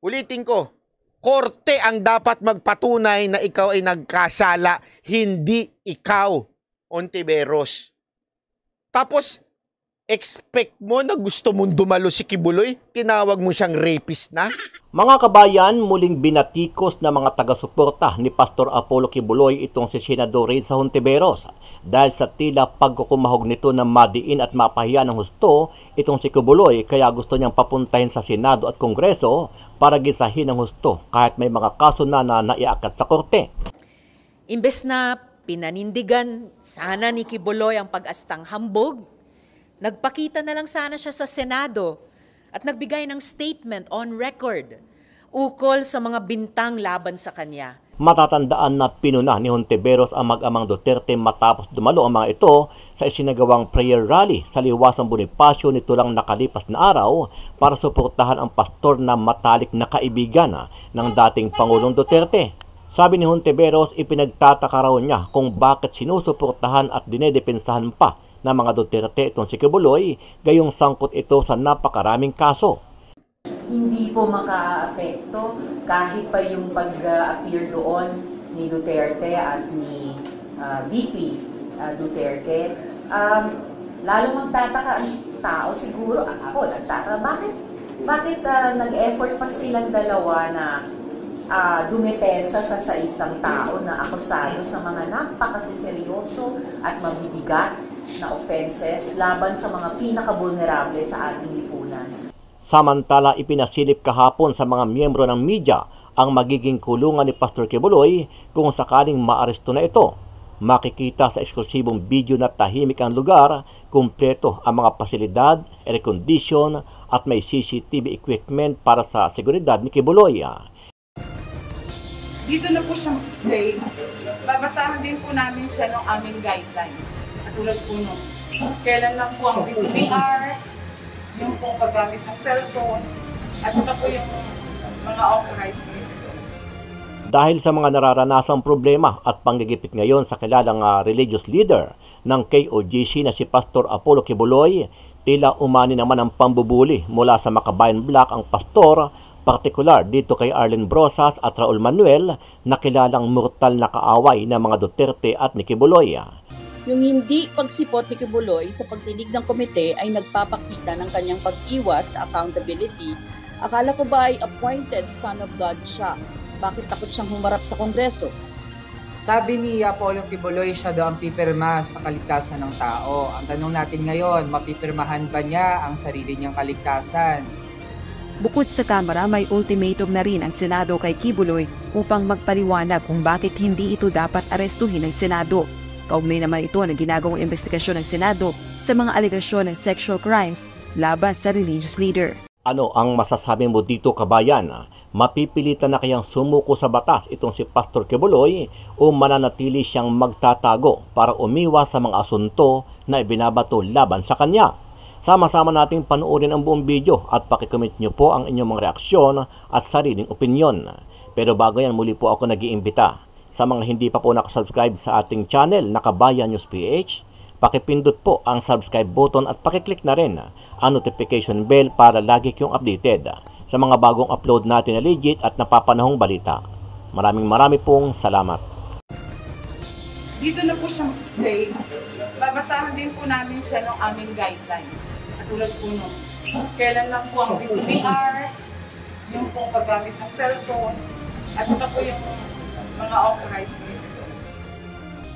Ulitin ko, korte ang dapat magpatunay na ikaw ay nagkasala, hindi ikaw, Ontiveros. Tapos, expect mo na gusto mong dumalo si Kibuloy? Tinawag mo siyang rapist na? Mga kabayan, muling binatikos na mga taga-suporta ni Pastor Apollo Kibuloy itong si Senador Rey sa Hontiveros dahil sa tila pagkukumahog nito na madiin at mapahiya ng husto itong si Kibuloy, kaya gusto niyang papuntahin sa Senado at Kongreso para gisahin ng husto kahit may mga kaso na naiakat sa korte. Imbes na pinanindigan sana ni Kibuloy ang pag-astang hambog, nagpakita na lang sana siya sa Senado at nagbigay ng statement on record ukol sa mga bintang laban sa kanya. Matatandaan na pinuna ni Hontiveros ang mag-amang Duterte matapos dumalo ang mga ito sa isinagawang prayer rally sa Liwasang Bonifacio nito lang nakalipas na araw para suportahan ang pastor na matalik na kaibigan ng dating Pangulong Duterte. Sabi ni Hontiveros, ipinagtataka raw niya kung bakit sinusuportahan at dinedepensahan pa ng mga Duterte itong si Kibuloy, gayong sangkot ito sa napakaraming kaso. Hindi po makaapekto kahit pa yung pag-appear doon ni Duterte at ni VP Duterte. Lalo magtataka ang tao, siguro ako nagtataka, bakit nag-effort pa silang dalawa na dumepensa sa isang tao na akusado sa mga napakasiseryoso at mabibigat na offenses laban sa mga pinaka-vulnerable sa ating lipunan. Samantala, ipinasilip kahapon sa mga miyembro ng media ang magiging kulungan ni Pastor Kibuloy kung sakaling maaresto na ito. Makikita sa eksklusibong video na tahimik ang lugar, kumpleto ang mga pasilidad, air condition at may CCTV equipment para sa seguridad ni Kibuloy. Dito na po siya mag-stay. Babasahan din po namin siya ng aming guidelines. Katulad po nung kailan lang po ang visiting hours, yung pong paggamit ng cellphone, at saka po yung mga authorized visitors. Dahil sa mga nararanasang problema at panggigipit ngayon sa kilalang religious leader ng KOJC na si Pastor Apollo Kibuloy, tila umani naman ang pambubuli mula sa Makabayan Black ang pastor, partikular dito kay Arlen Brosas at Raul Manuel na kilalang mortal na kaaway ng mga Duterte at ni Kibuloy. Yung hindi pagsipot ni Kibuloy sa pagtinig ng komite ay nagpapakita ng kanyang pag-iwas sa accountability. Akala ko ba ay appointed son of God siya? Bakit takot siyang humarap sa Kongreso? Sabi ni Apollo Kibuloy, siya daw ang pipirma sa kaligtasan ng tao. Ang tanong natin ngayon, mapipirmahan ba niya ang sarili niyang kaligtasan? Bukod sa Kamara, may ultimatum na rin ang Senado kay Kibuloy upang magpaliwanag kung bakit hindi ito dapat arestuhin ng Senado. Kaugnay naman ito ng ginagawang investigasyon ng Senado sa mga alegasyon ng sexual crimes laban sa religious leader. Ano ang masasabi mo dito, kabayan? Mapipilitan na kayang sumuko sa batas itong si Pastor Kibuloy o mananatili siyang magtatago para umiwas sa mga asunto na ibinabato laban sa kanya? Sama-sama nating panoorin ang buong video at pakicomment nyo po ang inyong mga reaksyon at sariling opinyon. Pero bago yan, muli po ako nag-iimbita sa mga hindi pa po nakasubscribe sa ating channel na Kabayan News PH, pakipindot po ang subscribe button at pakiclick na rin ang notification bell para lagi kayong updated sa mga bagong upload natin na legit at napapanahong balita. Maraming pong salamat. Dito na po siya mag-stay. Babasahan din po namin siya ng aming guidelines. Katulad po nung kailan lang po ang visiting hours, yung pong paggamit ng cellphone, at saka po yung mga authorized visitors.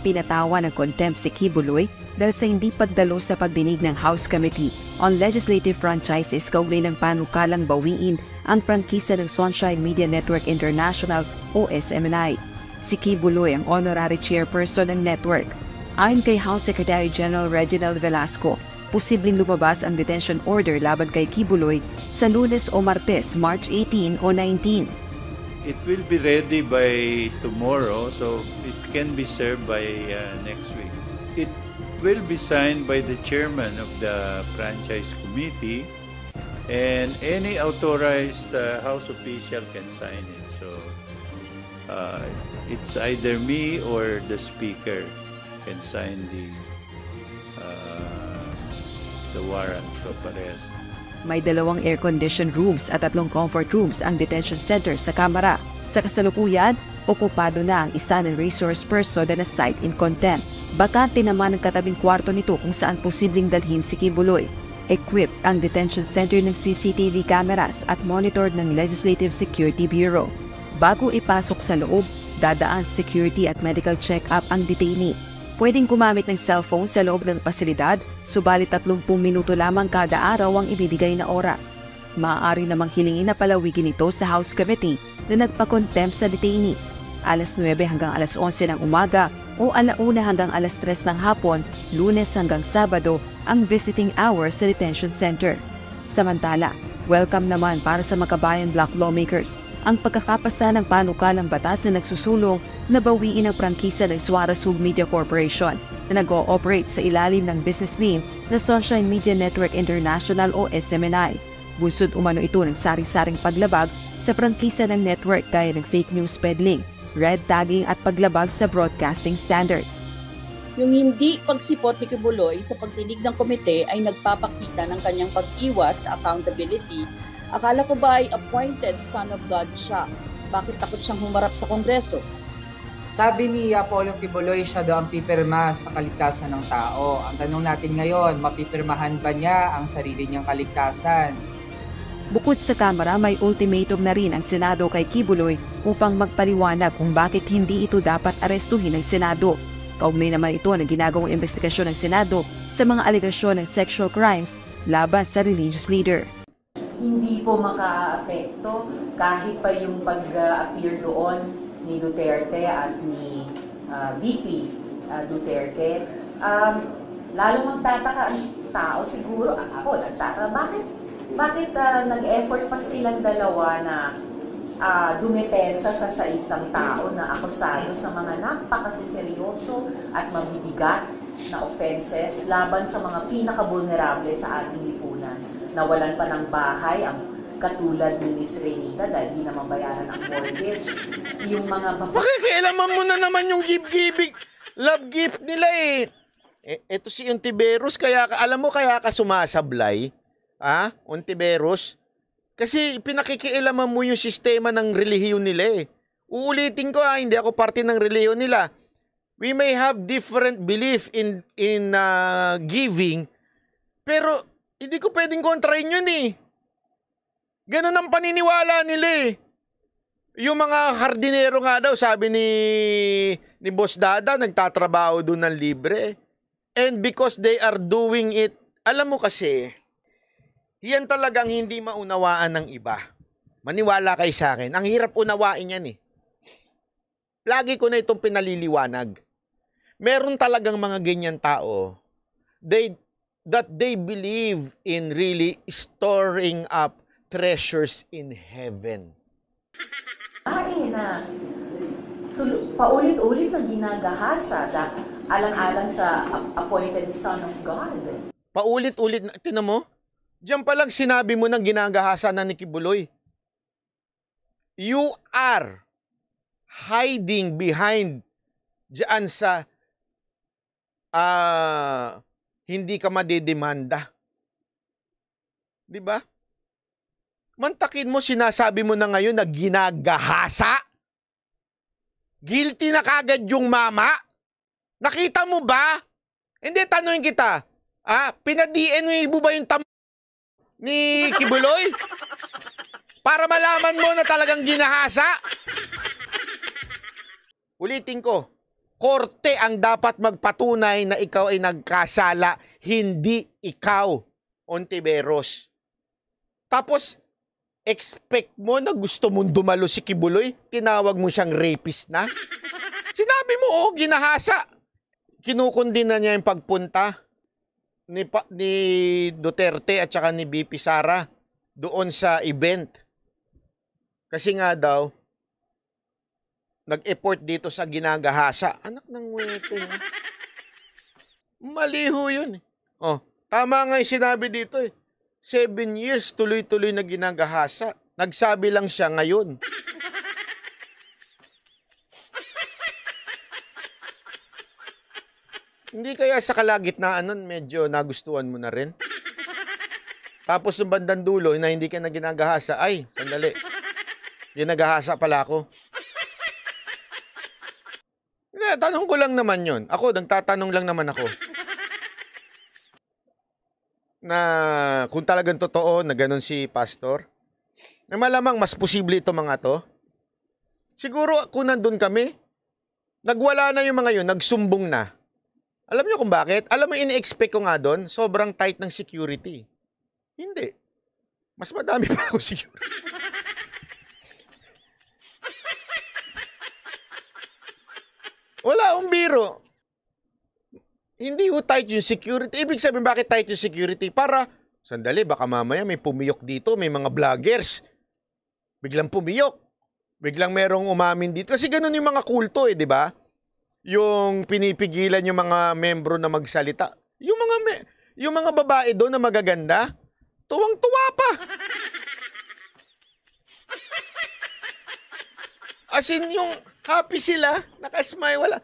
Pinatawa ng contempt si Kibuloy dahil sa hindi pagdalo sa pagdinig ng House Committee on Legislative Franchises kaugnay ng panukalang bawiin ang prangkisa ng Sunshine Media Network International o SMNI. Si Kibuloy ang honorary chairperson ng network. Ayon kay House Secretary General Reginald Velasco, posibleng lumabas ang detention order laban kay Kibuloy sa Lunes o Martes, March 18 o 19. It will be ready by tomorrow, so it can be served by next week. It will be signed by the chairman of the franchise committee, and any authorized House official can sign it. So it's either me or the speaker can sign the warrant of arrest. May 2 air-conditioned rooms at 3 comfort rooms ang detention center sa Kamara. Sa kasalukuyan, okupado na ang isa ng resource person na site in contempt. Bakante naman ang katabing kwarto nito kung saan posibleng dalhin si Quiboloy. Equipped ang detention center ng CCTV cameras at monitored ng Legislative Security Bureau. Bago ipasok sa loob, dadaan security at medical check-up ang detainee. Pwedeng gumamit ng cellphone sa loob ng pasilidad, subalit 30 minuto lamang kada araw ang ibibigay na oras. Maaari namang hilingin na palawigin ito sa House Committee na nagpa-contempt sa detainee. Alas 9 hanggang alas 11 ng umaga o 1 hanggang alas 3 ng hapon, Lunes hanggang Sabado ang visiting hours sa detention center. Samantala, welcome naman para sa Makabayan Block lawmakers ang pagkakapasa ng panukalang batas na nagsusulong na bawiin ang prangkisa ng Suarez Hub Media Corporation na nag-ooperate sa ilalim ng business name na Sunshine Media Network International o SMNI. Bunsod umano ito ng sari-saring paglabag sa prangkisa ng network gaya ng fake news peddling, red tagging at paglabag sa broadcasting standards. Yung hindi pagsipot ni Quiboloy sa pagdinig ng komite ay nagpapakita ng kanyang pag-iwas sa accountability. Akala ko ba ay appointed son of God siya? Bakit takot siyang humarap sa Kongreso? Sabi ni Apollo Quiboloy, siya daw ang pipirma sa kaligtasan ng tao. Ang tanong natin ngayon, mapipirmahan ba niya ang sarili niyang kaligtasan? Bukod sa Kamara, may ultimatum na rin ang Senado kay Quiboloy upang magpaliwanag kung bakit hindi ito dapat arestuhin ng Senado. Kaugnay naman ito ng ginagawang investigasyon ng Senado sa mga alegasyon ng sexual crimes laban sa religious leader. Hindi po makaapekto kahit pa yung pag-appear doon ni Duterte at ni VP Duterte. Lalo magtataka ang tao siguro, ako nagtataka, bakit nag-effort pa silang dalawa na dumepensa sa isang tao na akusado sa mga napakasiseryoso at mabibigat na offenses laban sa mga pinaka-vulnerable sa ating lipunan. Nawalan pa ng bahay ang katulad ni Miss Renita dahil di naman bayaran ang mortgage. Yung mga Pakikialaman mo na naman yung gift-giving, love gift nila eh. Ito si Ontiveros, alam mo kaya ka sumasablay? Ontiveros? Kasi pinakikialaman mo yung sistema ng relihiyon nila eh. Uulitin ko hindi ako parte ng relihiyon nila. We may have different belief in giving, pero hindi ko pwedeng kontrahin yun eh. Ganun ang paniniwala nila eh. Yung mga hardinero nga daw, sabi ni Boss Dada, nagtatrabaho doon ng libre. And because they are doing it, alam mo kasi, yan talagang hindi maunawaan ng iba. Maniwala kayo sa akin. Ang hirap unawain yan eh. Lagi ko na itong pinaliliwanag. Meron talagang mga ganyan tao. That they believe in really storing up treasures in heaven. Na paulit-ulit na ginagahasa alang-alang sa appointed son of God. Paulit-ulit na, tinan mo? Diyan pa lang sinabi mo ng ginagahasa na ni Quiboloy. You are hiding behind diyan sa hindi ka madedemanda. Di ba? Mantakin mo, sinasabi mo na ngayon na ginagahasa? Guilty na kagad yung mama? Nakita mo ba? Hindi, tanungin kita. Pinad-DNA mo ba yung ni Quiboloy? Para malaman mo na talagang ginahasa? Ulitin ko. Korte ang dapat magpatunay na ikaw ay nagkasala, hindi ikaw, Ontiveros. Tapos, expect mo na gusto mong dumalo si Quiboloy? Tinawag mo siyang rapist na? Sinabi mo, ginahasa. Kinukundin na niya yung pagpunta ni Duterte at saka ni BP Sara doon sa event. Kasi nga daw, nag-effort dito sa ginagahasa. Anak ng wete. Maliho yun. Tama nga yung sinabi dito eh. 7 years tuloy-tuloy na ginagahasa. Nagsabi lang siya ngayon. Hindi kaya sa kalagitnaan nun medyo nagustuhan mo na rin? Tapos yung bandang dulo na hindi ka na ginagahasa, ay, sandali. Ginagahasa pala ako. Tanong ko lang naman yun. Ako, nagtatanong lang naman ako. Na kung talagang totoo na ganun si Pastor, na malamang mas posible ito mga to. Siguro kung nandun kami, nagwala na yung mga yun, nagsumbong na. Alam niyo kung bakit? Alam mo, ini-expect ko nga doon, sobrang tight ng security. Hindi. Mas madami pa ako security. Wala akong biro. Hindi ho tight yung security. Ibig sabihin, bakit tight yung security? Para, sandali, baka mamaya may pumiyok dito, may mga vloggers. Biglang pumiyok. Biglang merong umamin dito. Kasi ganun yung mga kulto di ba? Yung pinipigilan yung mga membro na magsalita. Yung mga babae doon na magaganda, tuwang-tuwa pa. As in, yung happy sila, nakasmile,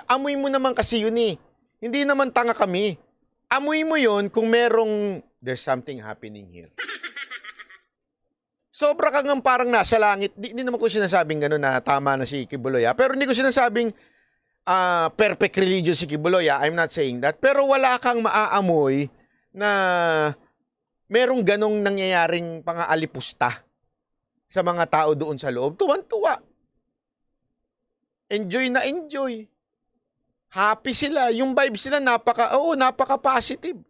amoy mo naman kasi yun eh. Hindi naman tanga kami. Amoy mo yun kung merong, there's something happening here. Sobra kang parang nasa langit. Hindi naman ko sinasabing gano'n na tama na si Quiboloy. Pero hindi ko sinasabing perfect religion si Quiboloy. I'm not saying that. Pero wala kang maaamoy na merong ganong nangyayaring pang-aalipusta sa mga tao doon sa loob. Tuwan-tuwa. Enjoy na enjoy. Happy sila. Yung vibes sila napaka-positive.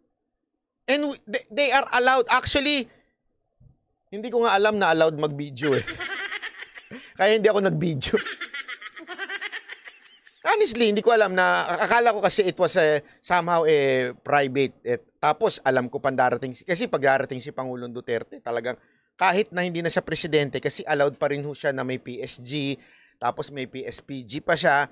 And they are allowed. Actually, hindi ko nga alam na allowed mag-video eh. Kaya hindi ako nag-video. Honestly, hindi ko alam na, akala ko kasi it was somehow private. Tapos alam ko pandarating, kasi pag darating si Pangulong Duterte, talagang kahit na hindi na siya presidente, kasi allowed pa rin ho siya na may PSG, tapos may PSPG pa siya.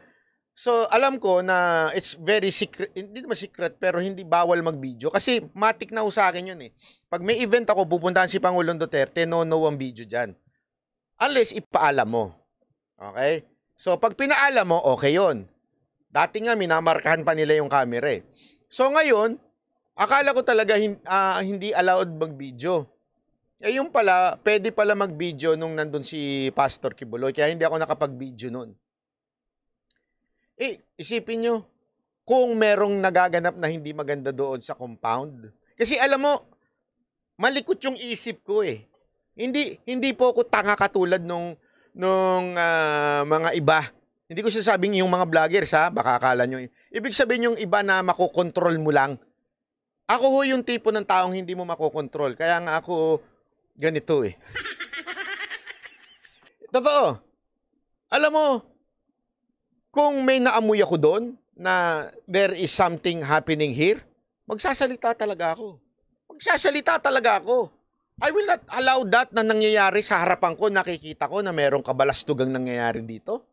So, alam ko na it's very secret, hindi naman secret, pero hindi bawal mag-video. Kasi matik na ho sa akin yun eh. Pag may event ako, pupuntahan si Pangulong Duterte, no ang video dyan. Unless ipaalam mo. Okay? So, pag pinaalam mo, okay yun. Dati nga, minamarkahan pa nila yung camera eh. So, ngayon, akala ko talaga hindi allowed mag-video. Eh, yung pala, pwede pala mag-video nung nandun si Pastor Quiboloy. Kaya hindi ako nakapag-video nun. Eh, isipin nyo, kung merong nagaganap na hindi maganda doon sa compound. Kasi alam mo, malikot yung isip ko eh. Hindi po ako tanga katulad nung mga iba. Hindi ko sasabing yung mga vloggers baka akala nyo. Ibig sabihin yung iba na makokontrol mo lang. Ako ho yung tipo ng taong hindi mo makokontrol. Kaya nga ako ganito eh. Totoo. Alam mo, kung may naamoy ako doon na there is something happening here, magsasalita talaga ako. Magsasalita talaga ako. I will not allow that na nangyayari sa harapan ko, nakikita ko na merong kabalastugang nangyayari dito.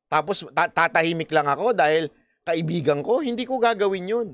Tapos tatahimik lang ako dahil kaibigan ko, hindi ko gagawin yun.